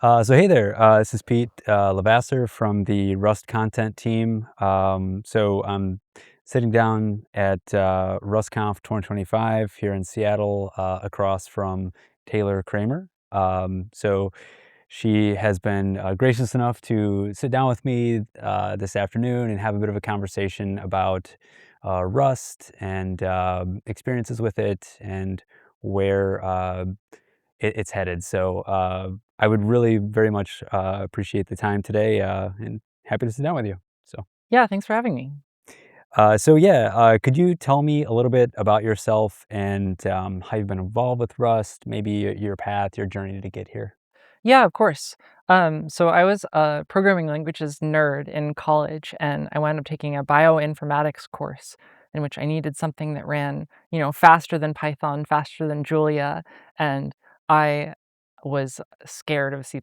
So hey there, this is Pete LeVasseur from the Rust content team. So I'm sitting down at RustConf 2025 here in Seattle, across from Taylor Cramer. So she has been gracious enough to sit down with me this afternoon and have a bit of a conversation about Rust and experiences with it and where it's headed. So I would really very much appreciate the time today, and happy to sit down with you. So, Yeah, thanks for having me. could you tell me a little bit about yourself and how you've been involved with Rust, maybe your path, your journey to get here? Yeah, of course. So I was a programming languages nerd in college, and I wound up taking a bioinformatics course in which I needed something that ran, faster than Python, faster than Julia, and I was scared of C++.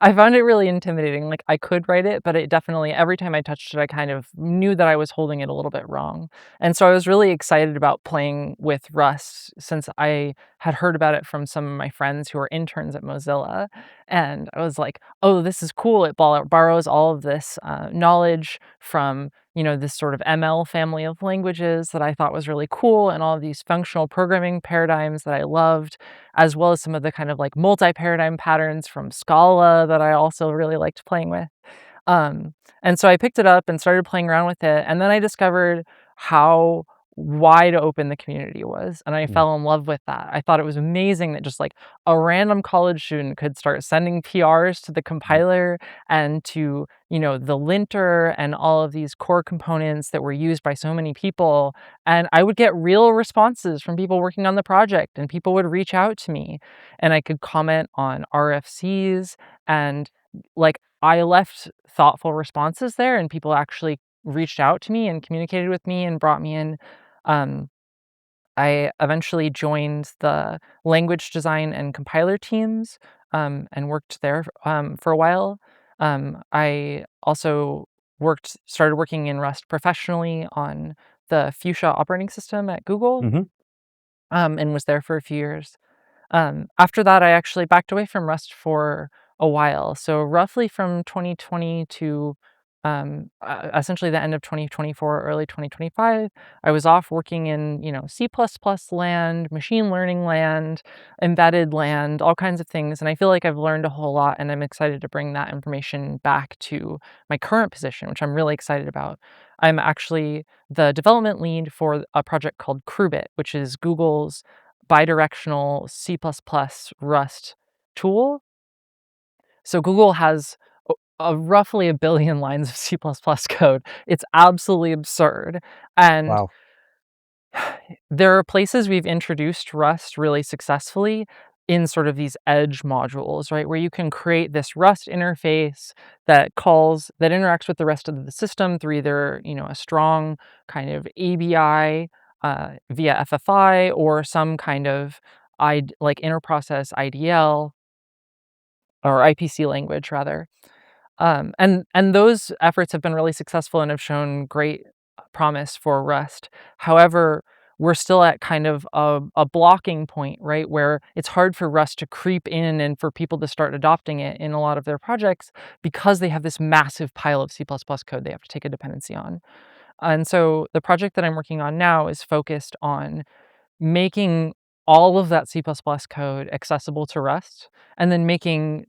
I found it really intimidating. Like I could write it, but it definitely every time I touched it, I kind of knew that I was holding it a little bit wrong. And so I was really excited about playing with Rust since I had heard about it from some of my friends who are interns at Mozilla. And I was like, oh, this is cool. It borrows all of this knowledge from, this sort of ML family of languages that I thought was really cool, and all of these functional programming paradigms that I loved, as well as some of the kind of like multi-paradigm patterns from Scala that I also really liked playing with. Um, and so I picked it up and started playing around with it, and then I discovered how wide open the community was, and I Mm, fell in love with that. I thought it was amazing that just like a random college student could start sending PRs to the mm, compiler and to, the linter and all of these core components that were used by so many people. And I would get real responses from people working on the project, and people would reach out to me, and I could comment on RFCs, and like I left thoughtful responses there, and people actually reached out to me and communicated with me and brought me in. Um, I eventually joined the language design and compiler teams, and worked there for a while. I also started working in Rust professionally on the Fuchsia operating system at Google, mhm. and was there for a few years. After that, I actually backed away from Rust for a while. So roughly from 2020 to essentially the end of 2024, early 2025, I was off working in, C++ land, machine learning land, embedded land, all kinds of things. And I feel like I've learned a whole lot, and I'm excited to bring that information back to my current position, which I'm really excited about. I'm actually the development lead for a project called Crubit, which is Google's bidirectional C++ Rust tool. So Google has roughly a billion lines of C++ code. It's absolutely absurd. And Wow. there are places we've introduced Rust really successfully in sort of these edge modules, right? Where you can create this Rust interface that interacts with the rest of the system through either, a strong kind of ABI via FFI, or some kind of like interprocess IDL, or IPC language rather. And those efforts have been really successful and have shown great promise for Rust. However, we're still at kind of a blocking point, right? Where it's hard for Rust to creep in and for people to start adopting it in a lot of their projects because they have this massive pile of C++ code they have to take a dependency on. And so the project that I'm working on now is focused on making all of that C++ code accessible to Rust, and then making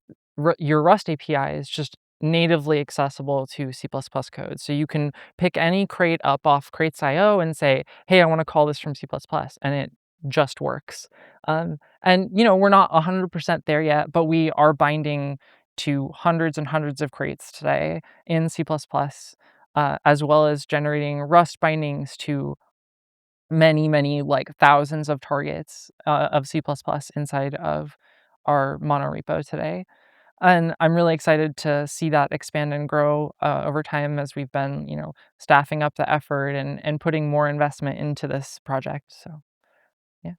your Rust APIs just natively accessible to C++ code. So you can pick any crate up off crates.io and say, hey, I want to call this from C++, and it just works. And, we're not 100% there yet, but we are binding to hundreds and hundreds of crates today in C++, as well as generating Rust bindings to many, many, like thousands of targets of C++ inside of our monorepo today. And I'm really excited to see that expand and grow over time as we've been, staffing up the effort and putting more investment into this project. So, yeah.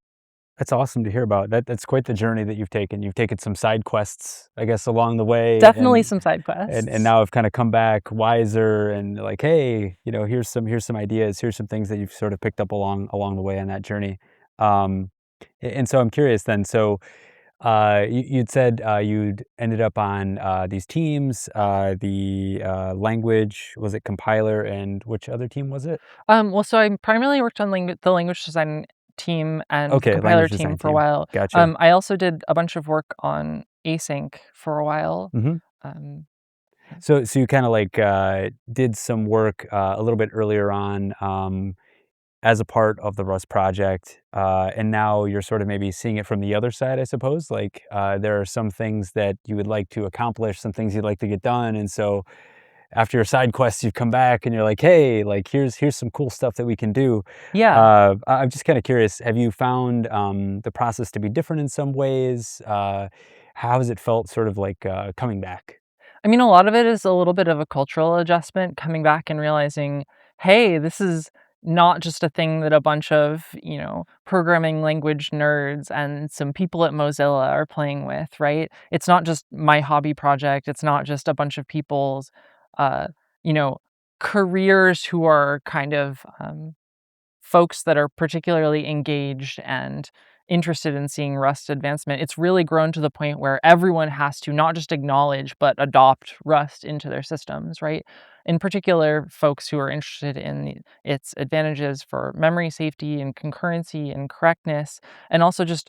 That's awesome to hear about. That's quite the journey that you've taken. You've taken some side quests, I guess, along the way, Definitely and some side and quests. now I've kind of come back wiser and like, hey, here's some ideas, here's some things that you've sort of picked up along the way on that journey. Um, and so I'm curious then. So You'd said you'd ended up on these teams. The language, was it compiler, and which other team was it? Well, so I primarily worked on the language design team and Okay, compiler language team design for a team. while. Gotcha. I also did a bunch of work on async for a while. Hmm. Um, So you kind of like did some work a little bit earlier on as a part of the Rust project, and now you're sort of maybe seeing it from the other side, I suppose. Like there are some things that you would like to accomplish, some things you'd like to get done, and so after your side quests, you come back and you're like, hey, like here's some cool stuff that we can do. yeah. I'm just kind of curious. Have you found the process to be different in some ways? How has it felt, sort of like coming back? I mean, a lot of it is a little bit of a cultural adjustment, coming back and realizing, hey, this is not just a thing that a bunch of, programming language nerds and some people at Mozilla are playing with, right? It's not just my hobby project. It's not just a bunch of people's, uh, you know, careers who are kind of folks that are particularly engaged and interested in seeing Rust advancement. It's really grown to the point where everyone has to not just acknowledge, but adopt Rust into their systems, right? In particular, folks who are interested in its advantages for memory safety and concurrency and correctness, and also just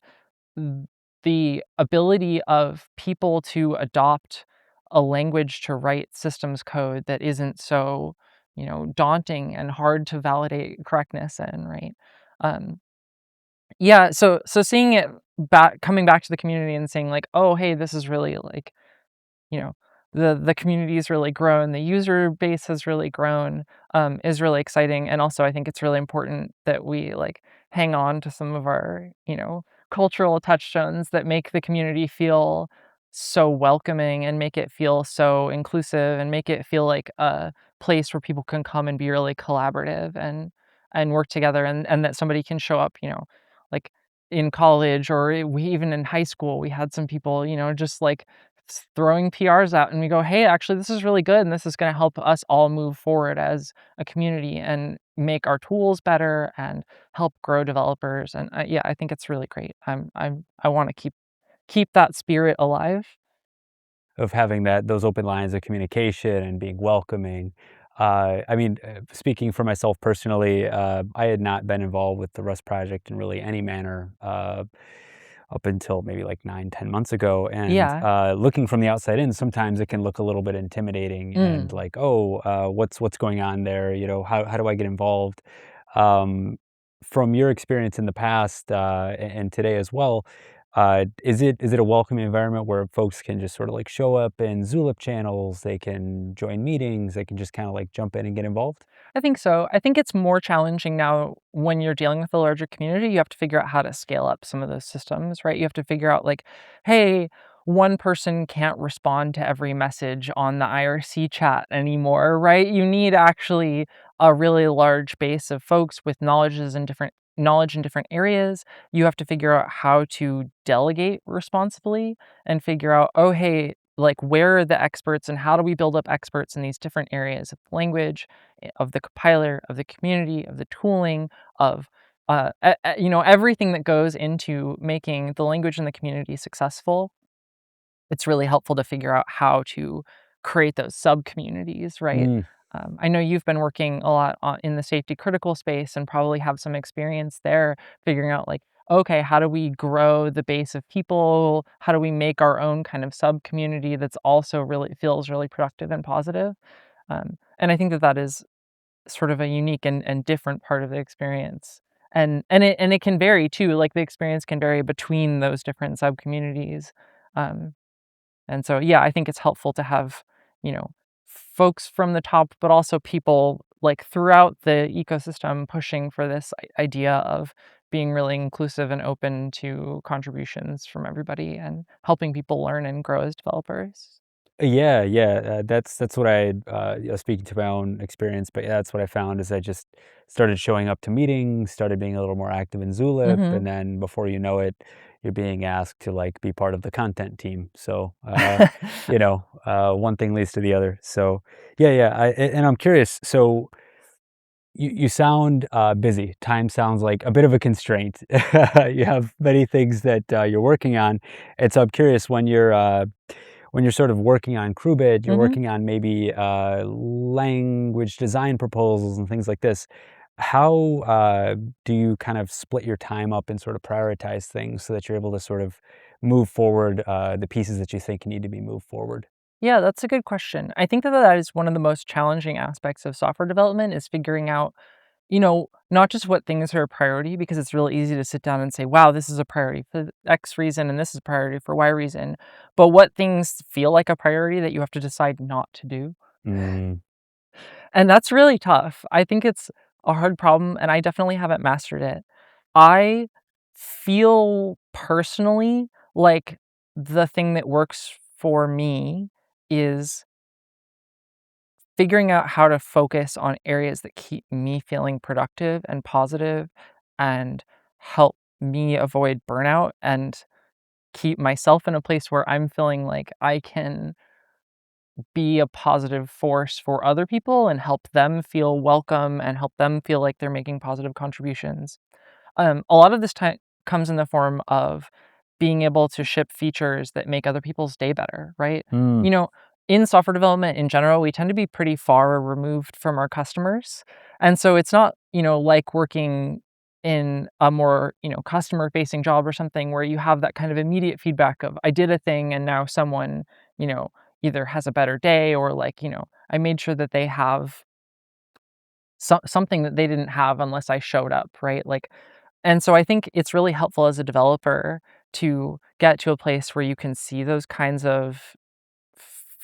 th- the ability of people to adopt a language to write systems code that isn't so, daunting and hard to validate correctness in, right? Um, yeah, so seeing it back, coming back to the community and saying like, oh, hey, this is really like, you know, the community has really grown, the user base has really grown, is really exciting. And also I think it's really important that we like hang on to some of our, cultural touchstones that make the community feel so welcoming and make it feel so inclusive and make it feel like a place where people can come and be really collaborative and work together, and that somebody can show up, like in college or we even in high school, we had some people, just like throwing PRs out, and we go, hey, actually, this is really good. And this is going to help us all move forward as a community and make our tools better and help grow developers. And yeah, I think it's really great. I want to keep that spirit alive. Of having those open lines of communication and being welcoming. I mean, speaking for myself personally, I had not been involved with the Rust project in really any manner up until maybe like 9, 10 months ago. And Yeah. looking from the outside in, sometimes it can look a little bit intimidating and Mm. like, oh, what's going on there? You know, how do I get involved? Um, from your experience in the past and today as well, is it a welcoming environment where folks can just sort of like show up in Zulip channels, they can join meetings, they can just kind of like jump in and get involved? I think so. I think it's more challenging now when you're dealing with a larger community. You have to figure out how to scale up some of those systems, right? You have to figure out, like, hey, one person can't respond to every message on the IRC chat anymore, right? You need actually a really large base of folks with knowledge in different areas. You have to figure out how to delegate responsibly and figure out, oh, hey, like, where are the experts and how do we build up experts in these different areas of language, of the compiler, of the community, of the tooling, of everything that goes into making the language and the community successful. It's really helpful to figure out how to create those sub communities, right? Mm. I know you've been working a lot in the safety critical space and probably have some experience there figuring out like, okay, how do we grow the base of people? How do we make our own kind of sub community that's also really feels really productive and positive? And I think that that is sort of a unique and different part of the experience. And it can vary too, like, the experience can vary between those different sub-communities. Um, and so, yeah, I think it's helpful to have, you know, folks from the top, but also people, like, throughout the ecosystem pushing for this idea of being really inclusive and open to contributions from everybody and helping people learn and grow as developers. Yeah, yeah, that's what I, speaking to my own experience, but yeah, that's what I found is I just started showing up to meetings, started being a little more active in Zulip, Mhm. and then before you know it, you're being asked to like be part of the content team. So, one thing leads to the other. So, yeah, yeah, and I'm curious. So, you sound busy. Time sounds like a bit of a constraint. You have many things that you're working on, and so I'm curious when you're sort of working on Crubit, you're Mhm. working on maybe language design proposals and things like this. How do you kind of split your time up and sort of prioritize things so that you're able to sort of move forward the pieces that you think need to be moved forward? Yeah, that's a good question. I think that that is one of the most challenging aspects of software development is figuring out, not just what things are a priority because it's really easy to sit down and say, "Wow, this is a priority for X reason and this is a priority for Y reason." But what things feel like a priority that you have to decide not to do? Mm, And that's really tough. I think it's a hard problem, and I definitely haven't mastered it. I feel personally like the thing that works for me is figuring out how to focus on areas that keep me feeling productive and positive and help me avoid burnout and keep myself in a place where I'm feeling like I can be a positive force for other people and help them feel welcome and help them feel like they're making positive contributions. A lot of this time comes in the form of being able to ship features that make other people's day better, right? mm, You know, in software development in general, we tend to be pretty far removed from our customers. And so it's not, like working in a more, customer facing job or something where you have that kind of immediate feedback of I did a thing and now someone, you know, either has a better day or like, I made sure that they have something that they didn't have unless I showed up, right? Like and so I think it's really helpful as a developer to get to a place where you can see those kinds of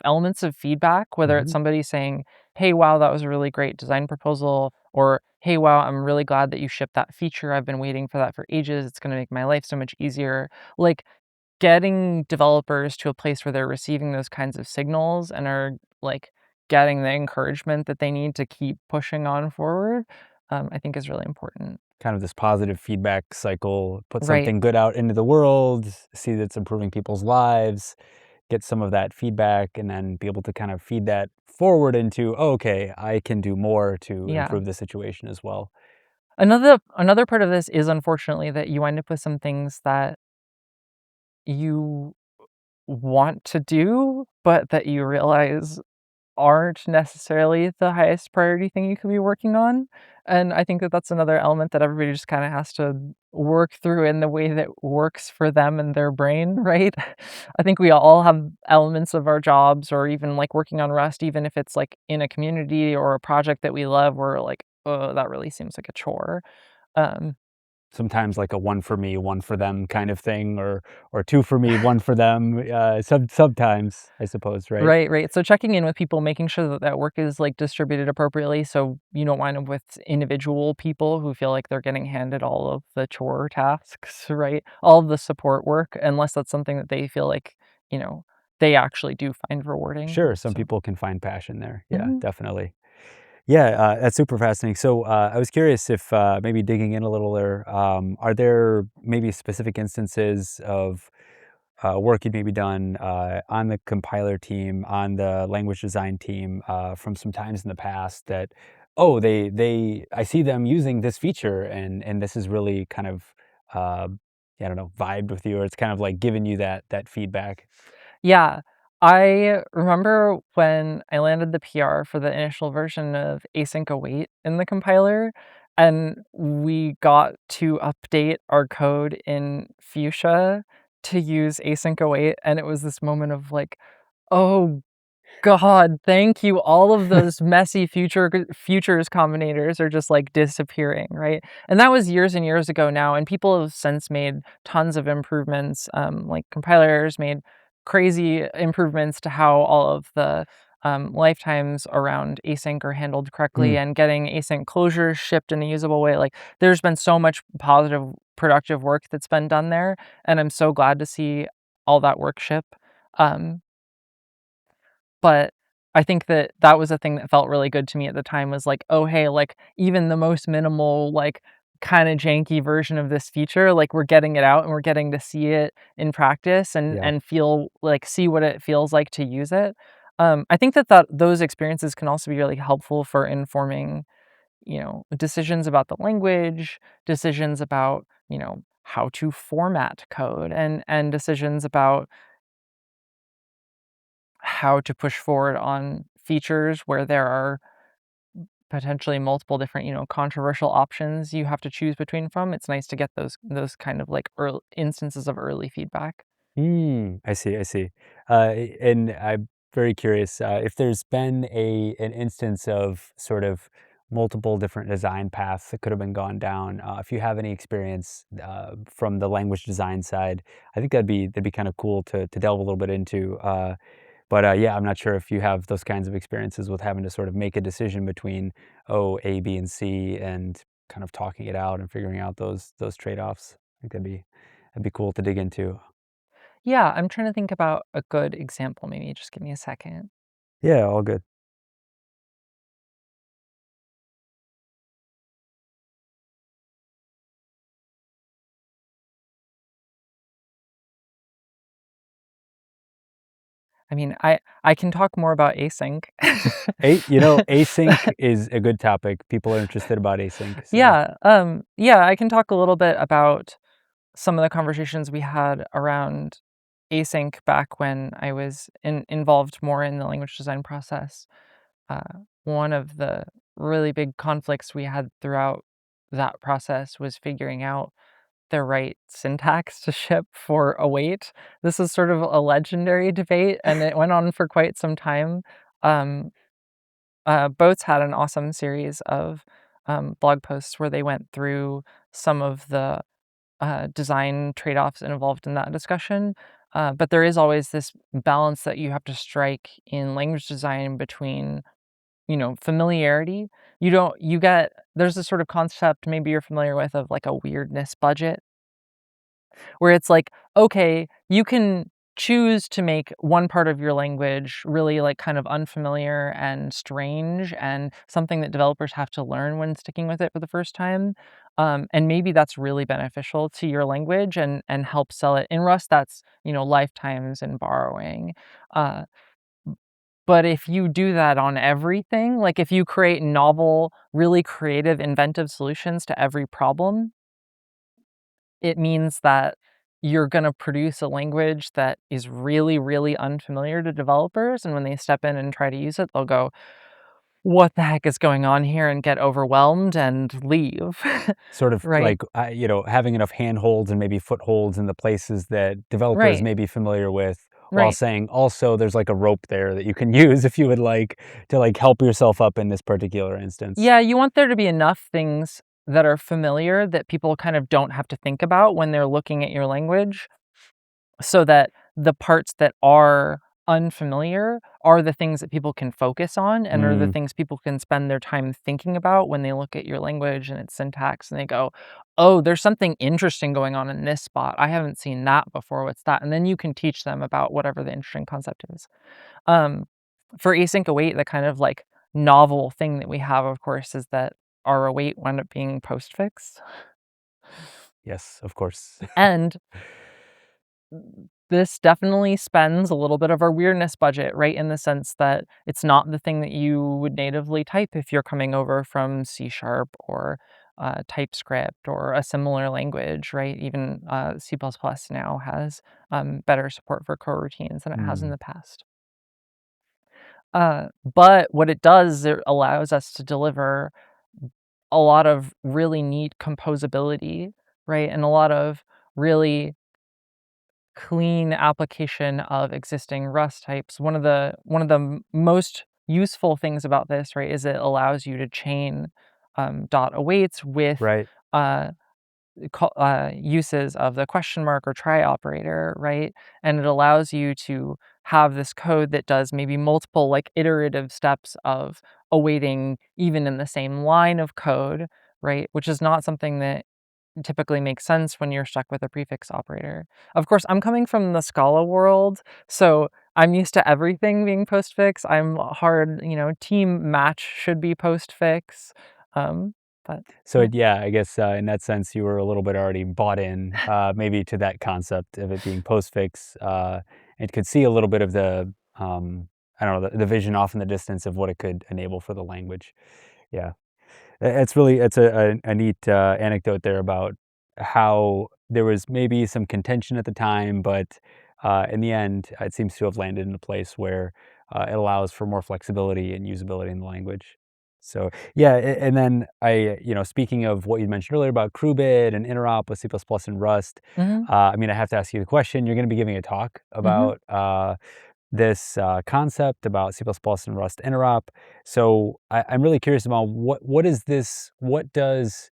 elements of feedback, whether it's mhm. somebody saying, "Hey, wow, that was a really great design proposal," or "Hey, wow, I'm really glad that you shipped that feature. I've been waiting for that for ages. It's going to make my life so much easier." Like getting developers to a place where they're receiving those kinds of signals and are like getting the encouragement that they need to keep pushing on forward, I think is really important. Kind of this positive feedback cycle, put Right. something good out into the world, see that it's improving people's lives, get some of that feedback, and then be able to kind of feed that forward into, "Oh, okay, I can do more to Yeah. improve the situation as well." Another part of this is unfortunately that you wind up with some things that you want to do, but that you realize aren't necessarily the highest priority thing you could be working on, and I think that that's another element that everybody just kinda has to work through in the way that works for them and their brain, right? I think we all have elements of our jobs or even, like, working on Rust, even if it's, like, in a community or a project that we love, we're like, "Oh, that really seems like a chore." Um Sometimes like a one for me, one for them kind of thing, or two for me, one for them, sometimes, I suppose, right? Right, right. So checking in with people, making sure that that work is like distributed appropriately so you don't wind up with individual people who feel like they're getting handed all of the chore tasks, right? All of the support work, unless that's something that they feel like, you know, they actually do find rewarding. Sure, some So, people can find passion there. Yeah, mhm. definitely. Yeah, that's super fascinating. So, I was curious if, maybe digging in a little there, are there maybe specific instances of, work you'd maybe done, on the compiler team, on the language design team, from some times in the past that, "Oh, I see them using this feature, and this is really kind of, uh, I don't know, vibed with you," or it's kind of like giving you that feedback? Yeah. I remember when I landed the PR for the initial version of async await in the compiler, and we got to update our code in Fuchsia to use async await, and it was this moment of like, "Oh God, thank you. All of those messy futures combinators are just, like, disappearing, right? And that was years and years ago now, and people have since made tons of improvements, like, compilers made crazy improvements to how all of the, lifetimes around async are handled correctly Mm. and getting async closures shipped in a usable way, like, there's been so much positive, productive work that's been done there, and I'm so glad to see all that work ship. Um but I think that that was a thing that felt really good to me at the time was like, "Oh, hey, like, even the most minimal, like, kinda janky version of this feature, like, we're getting it out and we're getting to see it in practice and Yeah. feel like see what it feels like to use it." I think that those experiences can also be really helpful for informing decisions about the language, decisions about, how to format code, and decisions about how to push forward on features where there are potentially multiple different, controversial options you have to choose between from. It's nice to get those kind of like instances of early feedback. I see, I see. And I'm very curious if there's been an instance of sort of multiple different design paths that could have been gone down. If you have any experience from the language design side, I think that'd be kind of cool to delve a little bit into. But yeah, I'm not sure if you have those kinds of experiences with having to sort of make a decision between A, B, and C, and kind of talking it out and figuring out those trade-offs. I think that'd be cool to dig into. Yeah, I'm trying to think about a good example. Maybe just give me a second. Yeah, all good. I mean, I can talk more about async. Async is a good topic. People are interested about async, so Yeah, I can talk a little bit about some of the conversations we had around async back when I was involved more in the language design process. One of the really big conflicts we had throughout that process was figuring out the right syntax to ship for await. This is sort of a legendary debate, and it went on for quite some time. Um, Boats had an awesome series of blog posts where they went through some of the design trade-offs involved in that discussion. But there is always this balance that you have to strike in language design between, familiarity. You get there's this sort of concept maybe you're familiar with of like a weirdness budget where it's like, okay, you can choose to make one part of your language really like kind of unfamiliar and strange and something that developers have to learn when sticking with it for the first time. And maybe that's really beneficial to your language and help sell it. In Rust, that's, lifetimes and borrowing. Uh, but if you do that on everything, like if you create novel, really creative, inventive solutions to every problem, it means that you're gonna produce a language that is really, really unfamiliar to developers, and when they step in and try to use it, they'll go, "What the heck is going on here?" and get overwhelmed and leave. sort of Right? like, having enough handholds and maybe footholds in the places that developers Right. may be familiar with, while Right. saying also there's like a rope there that you can use if you would like to like help yourself up in this particular instance. Yeah, you want there to be enough things that are familiar that people kind of don't have to think about when they're looking at your language, so that the parts that are unfamiliar are the things that people can focus on and are the Mm, things people can spend their time thinking about when they look at your language and its syntax and they go, "Oh, there's something interesting going on in this spot. I haven't seen that before. What's that?" And then you can teach them about whatever the interesting concept is. Um, for async await, the kind of like novel thing that we have, of course, is that our await wound up being postfix. yes, of course. And this definitely spends a little bit of our weirdness budget, right? In the sense that it's not the thing that you would natively type if you're coming over from C sharp or TypeScript or a similar language, right? Even C++ now has better support for coroutines than it has in Mm, the past. But what it does is it allows us to deliver a lot of really neat composability, right? And a lot of really clean application of existing Rust types. One of the most useful things about this, right, is it allows you to chain dot awaits with right. uh, uses of the question mark or try operator, right? And it allows you to have this code that does maybe multiple like iterative steps of awaiting even in the same line of code, right? Which is not something that typically makes sense when you're stuck with a prefix operator. Of course, I'm coming from the Scala world, so I'm used to everything being postfix. I'm hard, team match should be postfix. But So yeah. yeah, I guess in that sense, you were a little bit already bought in, maybe to that concept of it being postfix, and could see a little bit of I don't know, the vision off in the distance of what it could enable for the language. Yeah. It's a neat anecdote there about how there was maybe some contention at the time, but in the end, it seems to have landed in a place where it allows for more flexibility and usability in the language. So yeah, and then speaking of what you mentioned earlier about Crubit and Interop with C++ and Rust, Mhm, I mean, I have to ask you the question. You're going to be giving a talk mhm. about this concept about C++ and Rust interop. So I'm really curious about what is this? What does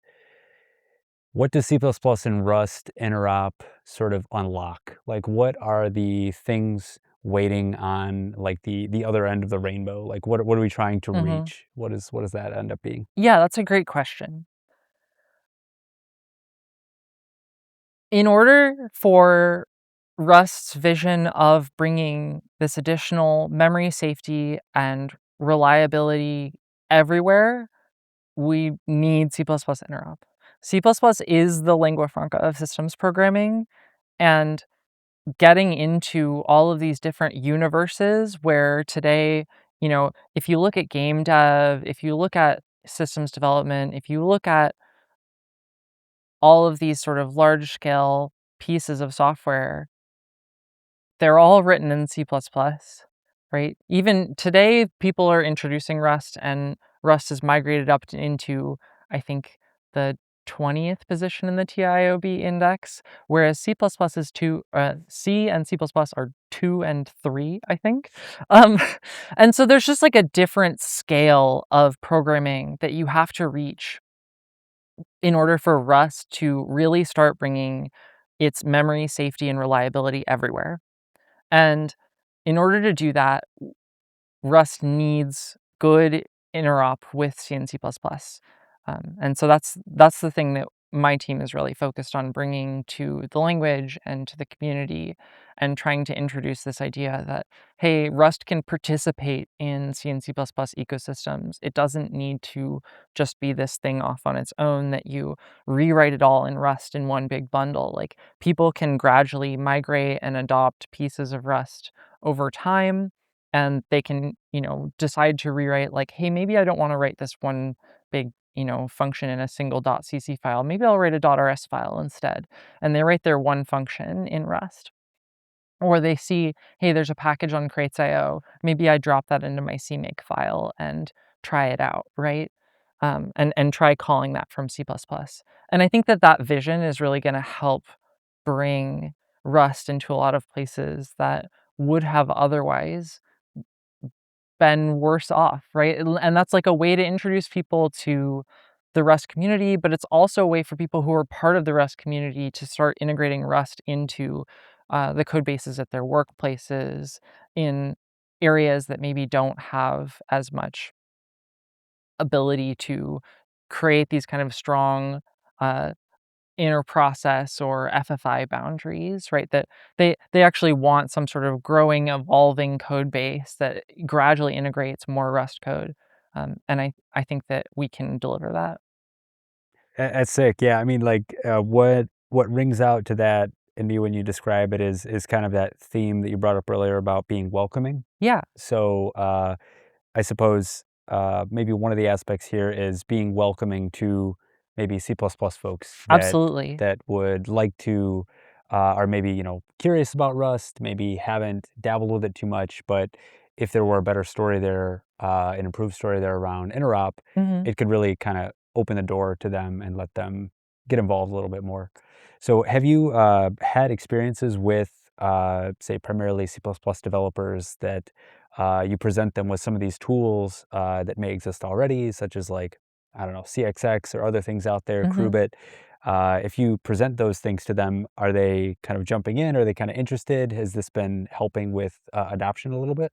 C++ and Rust interop sort of unlock? Like, what are the things waiting on like the other end of the rainbow? Like, what are we trying to Mhm. reach? What does that end up being? Yeah, that's a great question. In order for Rust's vision of bringing this additional memory safety and reliability everywhere, we need C++ interop. C++ is the lingua franca of systems programming, and getting into all of these different universes where today, if you look at game dev, if you look at systems development, if you look at all of these sort of large scale pieces of software, they're all written in C++, right? Even today, people are introducing Rust, and Rust is migrated up into, I think, the 20th position in the TIOB index, whereas C and C++ are 2 and 3, I think. Um, and so there's just like a different scale of programming that you have to reach in order for Rust to really start bringing its memory, safety, and reliability everywhere. And in order to do that, Rust needs good interop with C and C++. And so that's the thing that my team is really focused on bringing to the language and to the community, and trying to introduce this idea that, hey, Rust can participate in C and C++ ecosystems. It doesn't need to just be this thing off on its own that you rewrite it all in Rust in one big bundle. Like, people can gradually migrate and adopt pieces of Rust over time, and they can, decide to rewrite, like, hey, maybe I don't want to write this one big, function in a single .cc file. Maybe I'll write a .rs file instead. And they write their one function in Rust. Or they see, hey, there's a package on crates.io. Maybe I drop that into my CMake file and try it out, right? And try calling that from C++. And I think that that vision is really going to help bring Rust into a lot of places that would have otherwise been worse off, right? And that's like a way to introduce people to the Rust community, but it's also a way for people who are part of the Rust community to start integrating Rust into the code bases at their workplaces, in areas that maybe don't have as much ability to create these kind of strong uh, interprocess or FFI boundaries, right? That they actually want some sort of growing, evolving code base that gradually integrates more Rust code. And I think that we can deliver that. That's sick. Yeah, I mean, like, what rings out to that in me when you describe it is kind of that theme that you brought up earlier about being welcoming. Yeah, So, I suppose, maybe one of the aspects here is being welcoming to maybe C++ folks that absolutely. would like to, are maybe, curious about Rust, maybe haven't dabbled with it too much, but if there were a better story there, an improved story there around Interop, Hmm. it could really kinda open the door to them and let them get involved a little bit more. So have you, had experiences with, say, primarily C++ developers that you present them with some of these tools that may exist already, such as like, I don't know, CXX or other things out there, Hmm. Crubit. If you present those things to them, are they kind of jumping in? Are they kind of interested? Has this been helping with adoption a little bit?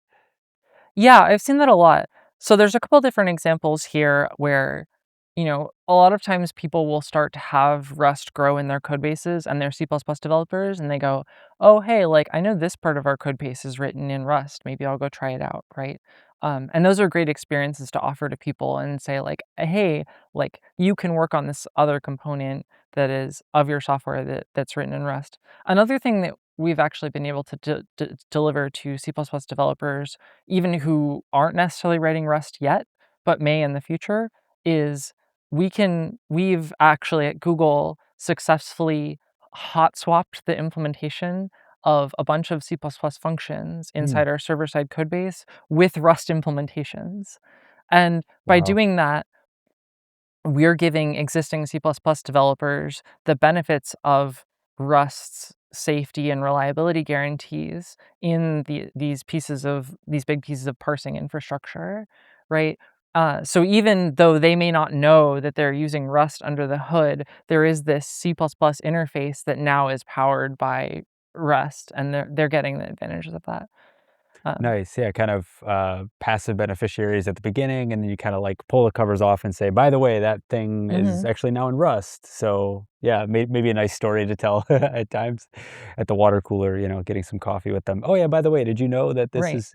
Yeah, I've seen that a lot. So there's a couple different examples here where, a lot of times people will start to have Rust grow in their code bases and they're C++ developers, and they go, oh, hey, like, I know this part of our code base is written in Rust. Maybe I'll go try it out, right? And those are great experiences to offer to people and say, like, hey, like, you can work on this other component that is of your software that's written in Rust. Another thing that we've actually been able to deliver to C++ developers, even who aren't necessarily writing Rust yet, but may in the future, is we've actually at Google successfully hot swapped the implementation of a bunch of C++ functions Hmm. inside our server-side codebase with Rust implementations. And by Wow. doing that, we're giving existing C++ developers the benefits of Rust's safety and reliability guarantees in these big pieces of parsing infrastructure, right? So even though they may not know that they're using Rust under the hood, there is this C++ interface that now is powered by Rust, and they're getting the advantages of that. Um, Nice. Yeah, kind of passive beneficiaries at the beginning, and then you kind of like pull the covers off and say, by the way, that thing is mhm, actually now in Rust. So yeah, maybe a nice story to tell at times at the water cooler, getting some coffee with them. Oh yeah, by the way, did you know that this right. is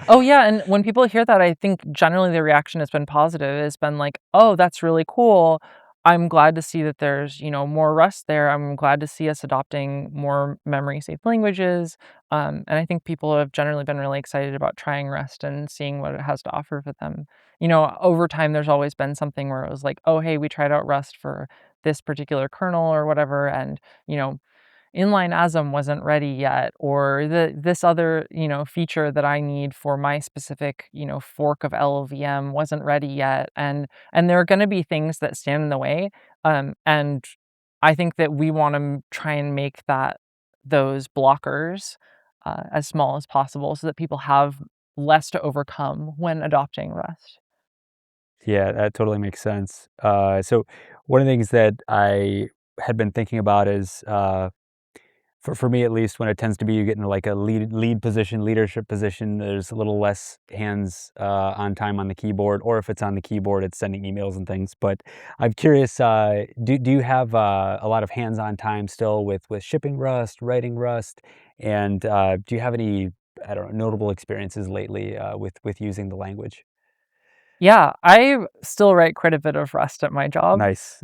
Oh, yeah, and when people hear that, I think generally the reaction has been positive. It's been like, "Oh, that's really cool. I'm glad to see that there's, more Rust there. I'm glad to see us adopting more memory-safe languages." And I think people have generally been really excited about trying Rust and seeing what it has to offer for them. Over time, there's always been something where it was like, "Oh, hey, we tried out Rust for this particular kernel or whatever, and, you know, inline ASM wasn't ready yet, or this other, feature that I need for my specific, fork of LLVM wasn't ready yet." And there are going to be things that stand in the way. And I think that we want to try and make those blockers as small as possible so that people have less to overcome when adopting Rust. Yeah, that totally makes sense. So one of the things that I had been thinking about is for me at least, when it tends to be you get into like a lead position, leadership position, there's a little less hands on time on the keyboard, or if it's on the keyboard, it's sending emails and things. But I'm curious, do you have a lot of hands-on time still with shipping Rust, writing Rust, and do you have any, I don't know, notable experiences lately with using the language? Yeah, I still write quite a bit of Rust at my job. Nice.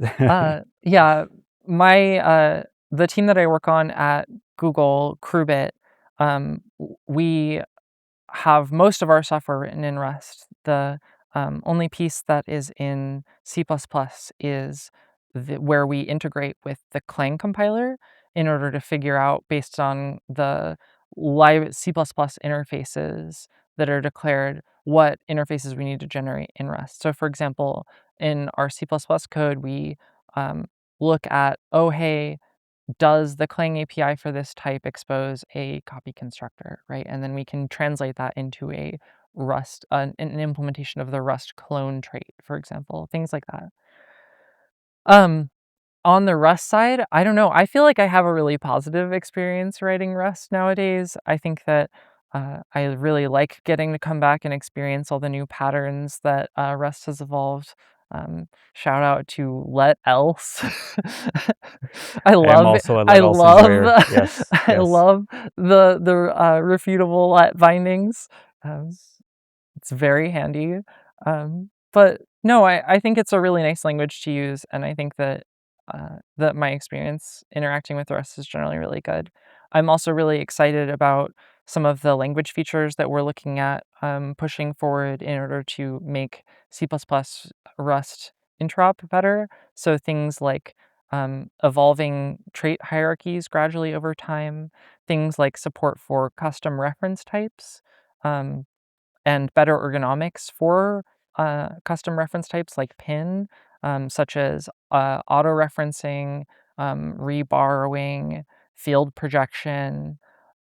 Yeah, my the team that I work on at Google, Crubit, we have most of our software written in Rust. The only piece that is in C++ is where we integrate with the Clang compiler in order to figure out, based on the live C++ interfaces that are declared, what interfaces we need to generate in Rust. So, for example, in our C++ code, we um, look at, oh, hey, does the Clang API for this type expose a copy constructor, right? And then we can translate that into a Rust, an implementation of the Rust clone trait, for example, things like that. Um, on the Rust side, I don't know. I feel like I have a really positive experience writing Rust nowadays. I think that I really like getting to come back and experience all the new patterns that Rust has evolved. Shout out to Let Else. I I am love also a I Let Else enjoyer. love Yes, I yes. love the refutable let bindings. Um, it's very handy. But no, I think it's a really nice language to use, and I think that my experience interacting with Rust is generally really good. I'm also really excited about some of the language features that we're looking at pushing forward in order to make C++ Rust interop better. So things like evolving trait hierarchies gradually over time, things like support for custom reference types. And better ergonomics for custom reference types like pin, such as auto-referencing, reborrowing, field projection.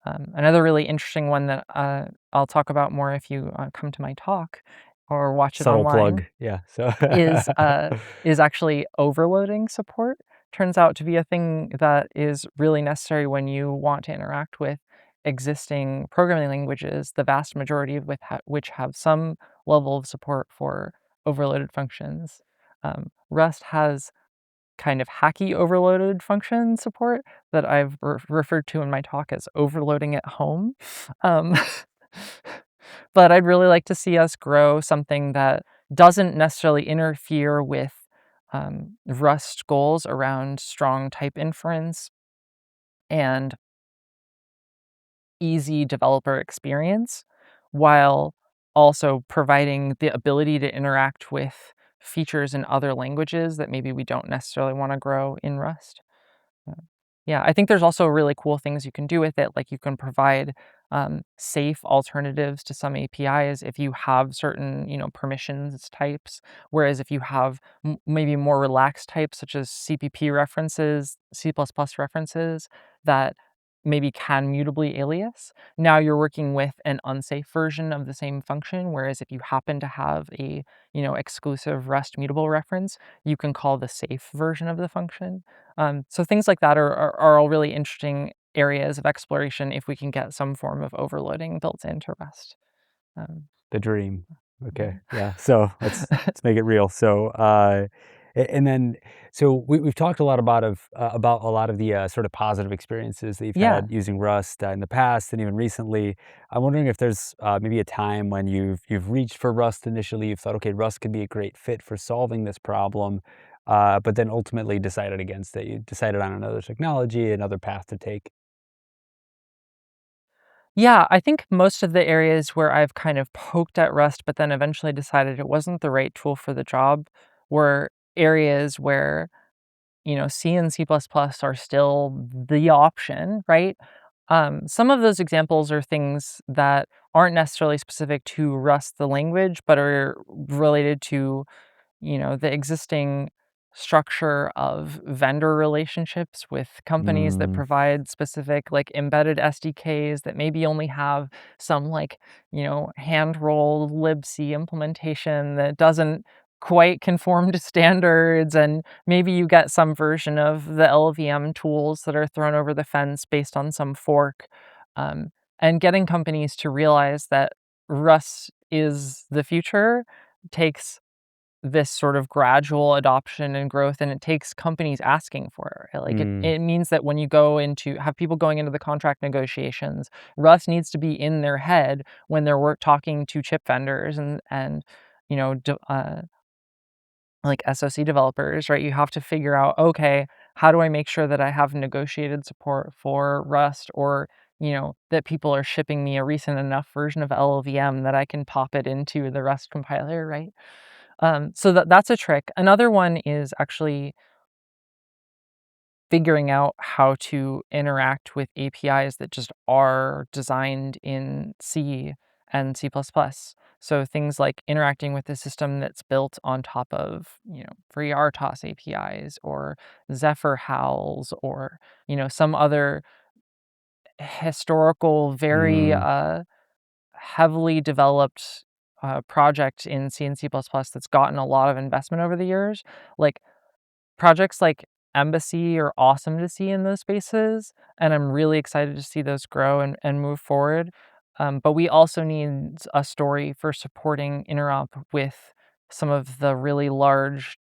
Another really interesting one that I'll talk about more if you come to my talk or watch it Subtle online plug, yeah, so is uh, is actually overloading support. Turns out to be a thing that is really necessary when you want to interact with existing programming languages, the vast majority of which have some level of support for overloaded functions. Rust has kind of hacky overloaded function support that I've referred to in my talk as overloading at home. Um, but I'd really like to see us grow something that doesn't necessarily interfere with Rust goals around strong type inference and easy developer experience, while also providing the ability to interact with features in other languages that maybe we don't necessarily want to grow in Rust. Uh, Yeah, I think there's also really cool things you can do with it. Like you can provide safe alternatives to some APIs if you have certain, permissions types. Whereas if you have maybe more relaxed types, such as CPP references, C++ references that maybe can mutably alias, now you're working with an unsafe version of the same function. Whereas if you happen to have a, exclusive Rust mutable reference, you can call the safe version of the function. So things like that are all really interesting areas of exploration if we can get some form of overloading built into Rust. Um, The dream. Okay, yeah. yeah. So let's make it real. So, and then so we've talked a lot about a lot of the sort of positive experiences that you've Yeah. had using Rust in the past and even recently. I'm wondering if there's maybe a time when you've reached for Rust initially, you've thought, okay, Rust could be a great fit for solving this problem, but then ultimately decided against it. You decided on another technology, another path to take. Yeah, I think most of the areas where I've kind of poked at Rust, but then eventually decided it wasn't the right tool for the job were areas where, C and C++ are still the option, right? Some of those examples are things that aren't necessarily specific to Rust, the language, but are related to the existing structure of vendor relationships with companies that Mm, provide specific like embedded SDKs that maybe only have some like, hand rolled libc implementation that doesn't quite conform to standards, and maybe you get some version of the LVM tools that are thrown over the fence based on some fork. um, and getting companies to realize that Rust is the future takes this sort of gradual adoption and growth, and it takes companies asking for it. Like mm, it means that when you go into have people going into the contract negotiations, Rust needs to be in their head when they're talking to chip vendors and you know de- uh, like SoC developers, right? You have to figure out, okay, how do I make sure that I have negotiated support for Rust, or that people are shipping me a recent enough version of LLVM that I can pop it into the Rust compiler, right? So that's a trick. Another one is actually figuring out how to interact with APIs that just are designed in C and C++. So things like interacting with a system that's built on top of, FreeRTOS APIs or Zephyr howls, or, some other historical, very mm, heavily developed project in C and C++ that's gotten a lot of investment over the years. Like projects like Embassy are awesome to see in those spaces, and I'm really excited to see those grow and move forward. But we also need a story for supporting Interop with some of the really large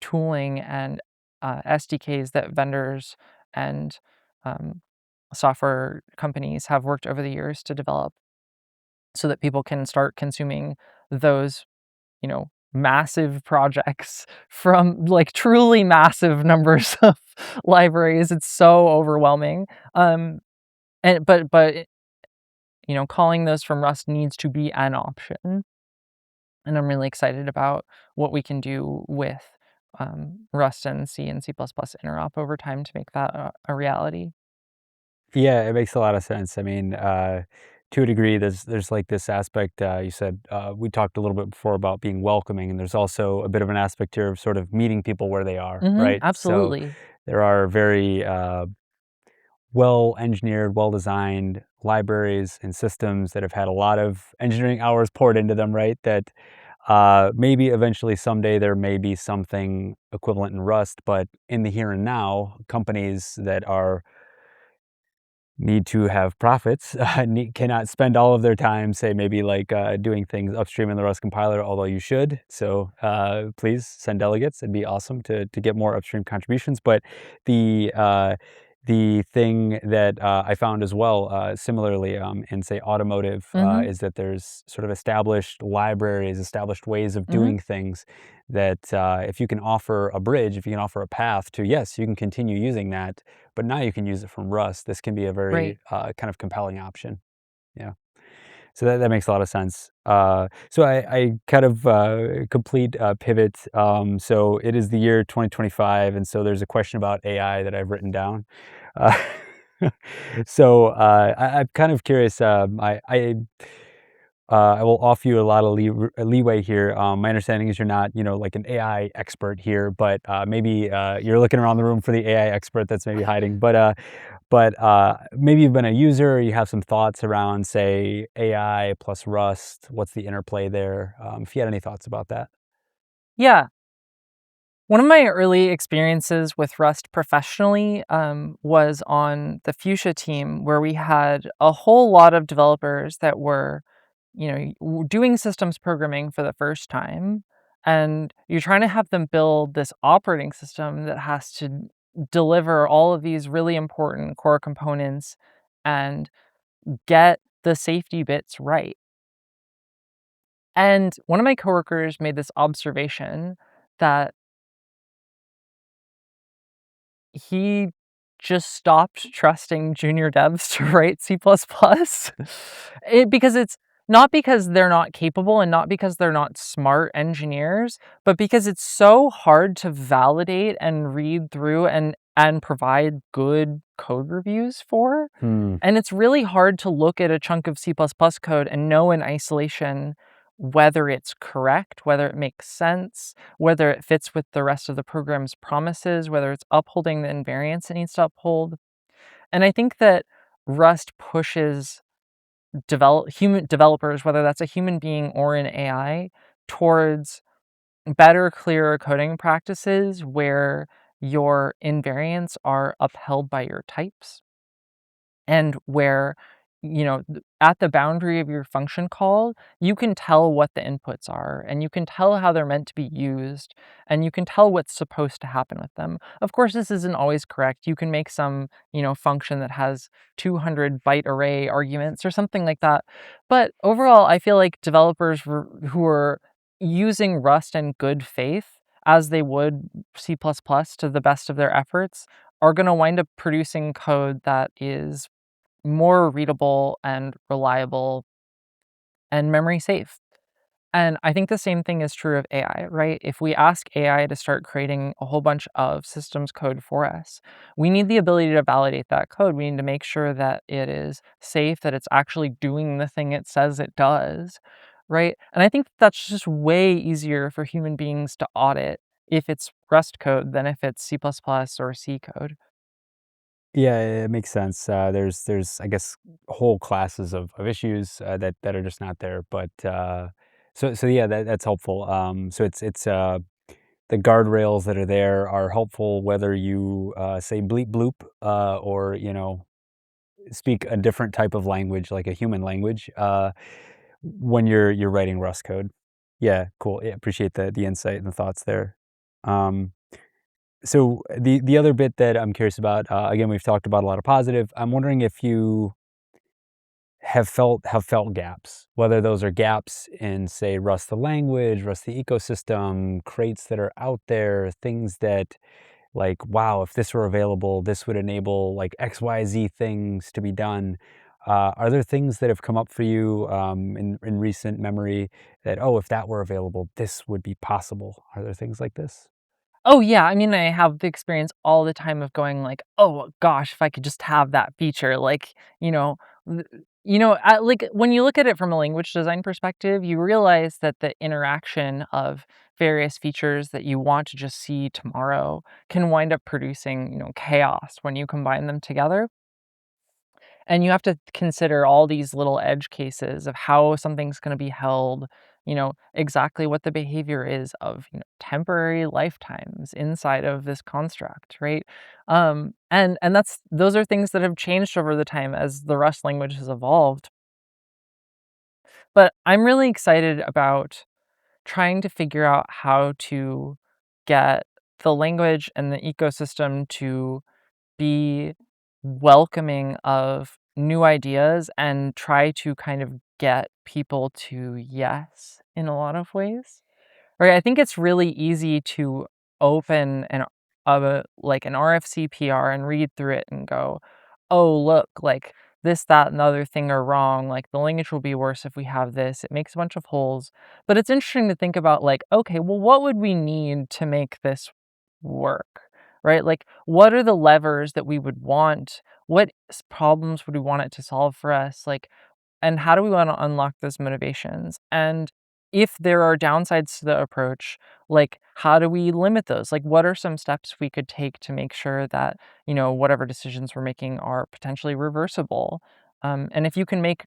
tooling and SDKs that vendors and um, software companies have worked over the years to develop, so that people can start consuming those, massive projects from like truly massive numbers of libraries. It's so overwhelming. And but calling those from Rust needs to be an option. And I'm really excited about what we can do with Rust and C and C++ interop over time to make that a reality. yeah, it makes a lot of sense. I mean, to a degree, there's like this aspect you said. We talked a little bit before about being welcoming, and there's also a bit of an aspect here of sort of meeting people where they are, right? So Absolutely. there are very well engineered, well designed libraries and systems that have had a lot of engineering hours poured into them, right? That maybe eventually someday there may be something equivalent in Rust, but in the here and now, companies that are need to have profits, cannot spend all of their time, say, maybe like doing things upstream in the Rust compiler, although you should. So please send delegates. It'd be awesome to get more upstream contributions. But the uh, the thing that I found as well, similarly in say automotive, Mm-hmm. is that there's sort of established libraries, established ways of Mm-hmm. doing things that if you can offer a bridge, if you can offer a path to, yes, you can continue using that, but now you can use it from Rust. This can be a very Right. kind of compelling option. Yeah. So that makes a lot of sense. So I kind of complete pivot. So it is the year 2025, and so there's a question about AI that I've written down. Uh, so I'm kind of curious. I will offer you a lot of leeway here. My understanding is you're not, like an AI expert here, but maybe you're looking around the room for the AI expert that's maybe hiding. But maybe you've been a user, or you have some thoughts around, say, AI plus Rust. What's the interplay there? If you had any thoughts about that. Yeah. One of my early experiences with Rust professionally was on the Fuchsia team, where we had a whole lot of developers that were, doing systems programming for the first time. And you're trying to have them build this operating system that has to deliver all of these really important core components and get the safety bits right. And one of my coworkers made this observation that he just stopped trusting junior devs to write C++. Because it's not because they're not capable and not because they're not smart engineers, but because it's so hard to validate and read through and provide good code reviews for. Hmm. And it's really hard to look at a chunk of C++ code and know in isolation whether it's correct, whether it makes sense, whether it fits with the rest of the program's promises, whether it's upholding the invariance it needs to uphold. And I think that Rust pushes human developers, whether that's a human being or an AI, towards better, clearer coding practices where your invariants are upheld by your types, and where, at the boundary of your function call, you can tell what the inputs are, and you can tell how they're meant to be used, and you can tell what's supposed to happen with them. Of course, this isn't always correct. You can make some, function that has 200 byte array arguments or something like that. But overall, I feel like developers who are using Rust in good faith, as they would C++ to the best of their efforts, are going to wind up producing code that is more readable and reliable and memory safe. And I think the same thing is true of AI, right? If we ask AI to start creating a whole bunch of systems code for us, we need the ability to validate that code. We need to make sure that it is safe, that it's actually doing the thing it says it does, right? And I think that's just way easier for human beings to audit if it's Rust code than if it's C++ or C code. Yeah, it makes sense. There's I guess whole classes of issues that are just not there. But so yeah, that's helpful. So it's the guardrails that are there are helpful whether you say bleep bloop or speak a different type of language like a human language when you're writing Rust code. Yeah, cool. Yeah, appreciate the insight and the thoughts there. Um, so the other bit that I'm curious about, again, we've talked about a lot of positive. I'm wondering if you have felt gaps, whether those are gaps in, say, Rust the language, Rust the ecosystem, crates that are out there, things that like, wow, if this were available, this would enable like XYZ things to be done. Are there things that have come up for you in recent memory that, oh, if that were available, this would be possible? Are there things like this? Oh, yeah, I mean, I have the experience all the time of going like, "Oh gosh, if I could just have that feature," like, th like, when you look at it from a language design perspective, you realize that the interaction of various features that you want to just see tomorrow can wind up producing, chaos when you combine them together. And you have to consider all these little edge cases of how something's going to be held, exactly what the behavior is of, temporary lifetimes inside of this construct, right? And those are things that have changed over the time as the Rust language has evolved. But I'm really excited about trying to figure out how to get the language and the ecosystem to be welcoming of new ideas and try to kind of get people to yes in a lot of ways. Right? I think it's really easy to open like an RFC PR and read through it and go, "Oh, look, like this, that, and the other thing are wrong. Like, the language will be worse if we have this. It makes a bunch of holes. But it's interesting to think about, like, okay, well, what would we need to make this work, right? Like, what are the levers that we would want? What problems would we want it to solve for us? Like, and how do we want to unlock those motivations? And if there are downsides to the approach, like, how do we limit those? Like, what are some steps we could take to make sure that, whatever decisions we're making are potentially reversible? And if you can make,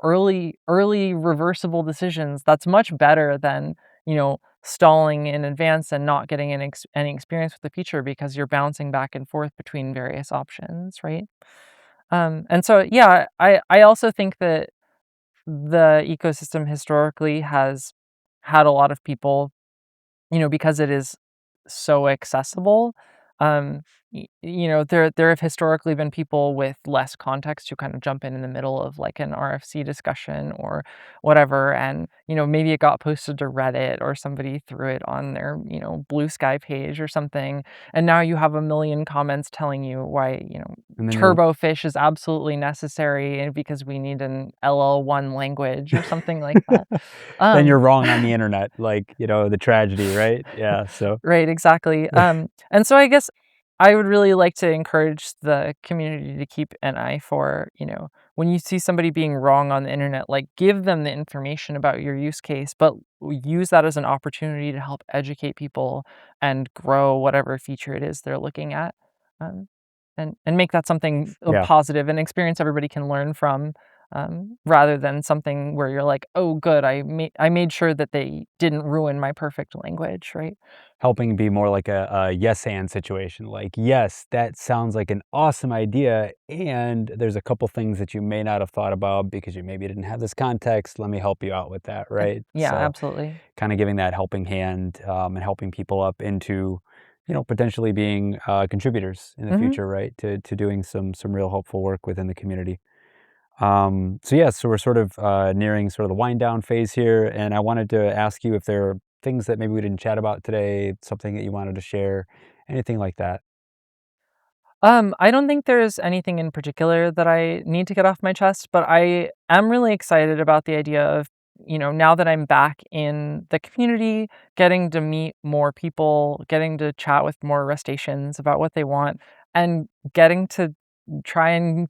early reversible decisions, that's much better than, stalling in advance and not getting any experience with the future because you're bouncing back and forth between various options, right? And so, yeah, I also think that the ecosystem historically has had a lot of people, because it is so accessible. Um, there have historically been people with less context who kind of jump in the middle of like an RFC discussion or whatever, and maybe it got posted to Reddit or somebody threw it on their Blue Sky page or something, and now you have a million comments telling you why And then you're turbofish is absolutely necessary and because we need an LL1 language or something like that. then you're Um, wrong on the internet, like, the tragedy, right? Yeah, so Right, exactly. And so I guess I would really like to encourage the community to keep an eye for, when you see somebody being wrong on the internet, like give them the information about your use case, but use that as an opportunity to help educate people and grow whatever feature it is they're looking at. Um, and make that something yeah. positive, an experience everybody can learn from, rather than something where you're like, oh, good, I made sure that they didn't ruin my perfect language, right? Helping be more like a yes and situation. Like, yes, that sounds like an awesome idea, and there's a couple things that you may not have thought about because you maybe didn't have this context. Let me help you out with that, right? Yeah, So, absolutely. kind of giving that helping hand and helping people up into, potentially being contributors in the Hmm. future, right? To doing some real helpful work within the community. So yeah, so we're sort of nearing sort of the wind down phase here, and I wanted to ask you if there are things that maybe we didn't chat about today, something that you wanted to share, anything like that. I don't think there's anything in particular that I need to get off my chest, but I am really excited about the idea of, now that I'm back in the community, getting to meet more people, getting to chat with more rustaceans about what they want, and getting to try and,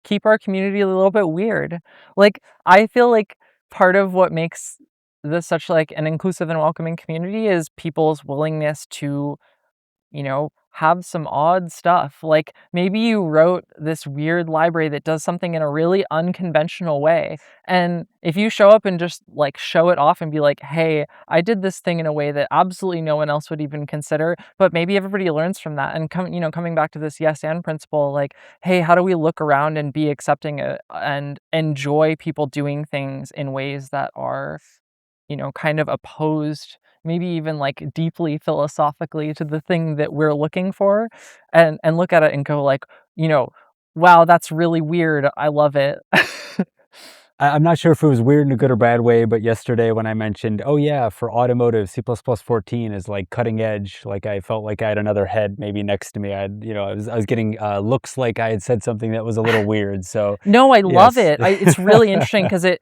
keep our community a little bit weird. Like, I feel like part of what makes this such like an inclusive and welcoming community is people's willingness to have some odd stuff. Like maybe you wrote this weird library that does something in a really unconventional way. And if you show up and just like show it off and be like, hey, I did this thing in a way that absolutely no one else would even consider, but maybe everybody learns from that. And coming back to this yes and principle, like, hey, how do we look around and be accepting and enjoy people doing things in ways that are kind of opposed, maybe even like deeply philosophically to the thing that we're looking for, and look at it and go like, you know, wow, that's really weird. I love it. I'm not sure if it was weird in a good or bad way, but yesterday when I mentioned, oh yeah, for automotive, C++14 is like cutting edge. Like I felt like I had another head maybe next to me. I was getting looks like I had said something that was a little weird. So No, I love yes. it. It's really interesting because it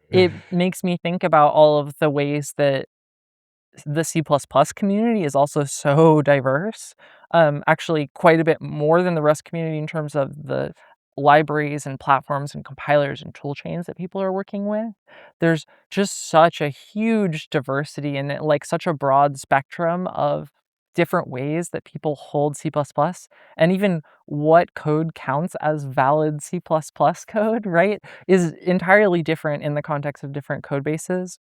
makes me think about all of the ways that the C++ community is also so diverse. Actually, quite a bit more than the Rust community in terms of the libraries and platforms and compilers and tool chains that people are working with. There's just such a huge diversity and like such a broad spectrum of different ways that people hold C++, and even what code counts as valid C++ code, right, is entirely different in the context of different code bases.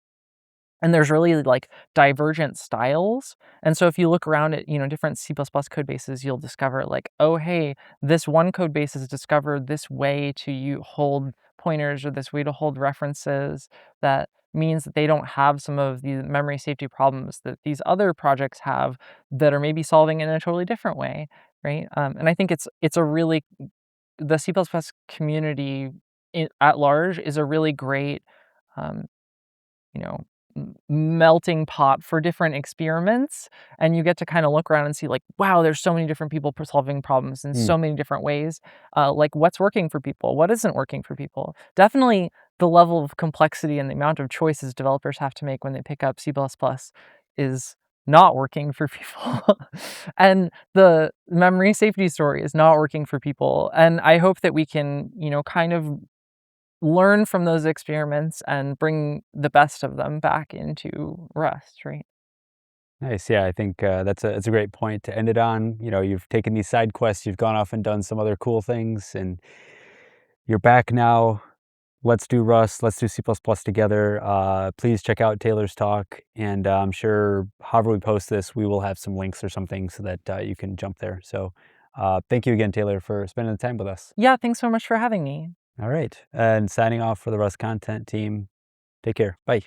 And there's really like divergent styles. And so if you look around at, different C++ code bases, you'll discover like, oh, hey, this one code base has discovered this way to hold pointers or this way to hold references that means that they don't have some of the memory safety problems that these other projects have that are maybe solving in a totally different way, right? And I think it's a really the C++ community at large is a really great um, you know melting pot for different experiments, and you get to kind of look around and see like, wow, there's so many different people solving problems in Mm. so many different ways. Like what's working for people, what isn't working for people. Definitely the level of complexity and the amount of choices developers have to make when they pick up C++ is not working for people. And the memory safety story is not working for people. And I hope that we can, kind of learn from those experiments and bring the best of them back into Rust, right? Nice. Yeah, I think that's a great point to end it on. You've taken these side quests, you've gone off and done some other cool things, and you're back now. Let's do Rust. Let's do C++ together. Please check out Taylor's talk, and I'm sure however we post this, we will have some links or something so that you can jump there. So thank you again, Taylor, for spending the time with us. Yeah, thanks so much for having me. All right. And signing off for the Rust content team. Take care. Bye.